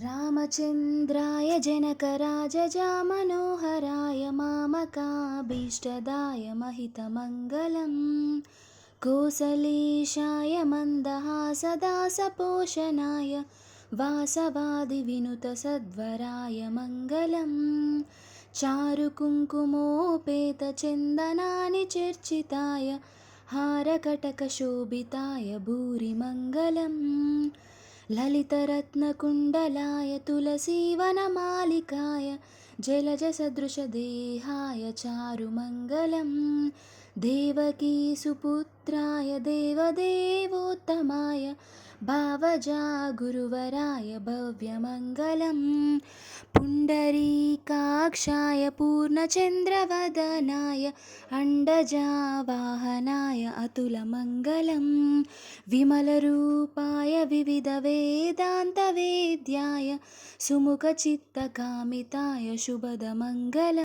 रामचन्द्राय जनकराजजामनोहराय मामकाभीष्टदाय महितमङ्गलम् कोसलेशाय मन्दहासदासपोषणाय वासवादिविनुतसद्वराय मङ्गलम् चारुकुङ्कुमोपेतचन्दनानि चर्चिताय हारकटकशोभिताय भूरिमङ्गलम् ललितरत्नकुण्डलाय तुलसीवनमालिकाय जलजसदृशदेहाय चारुमङ्गलम् देवकीसुपुत्राय देवदेवोत्तमाय भावजा गुरुवराय भव्यमङ्गलम् पुण्डरीकाक्षाय पूर्णचन्द्रवदनाय अण्डजावाहनाय अतुलमङ्गलम् विमलरूपाय विविधवेदान्तवेद्याय सुमुखचित्तकामिताय शुभदमङ्गलम्।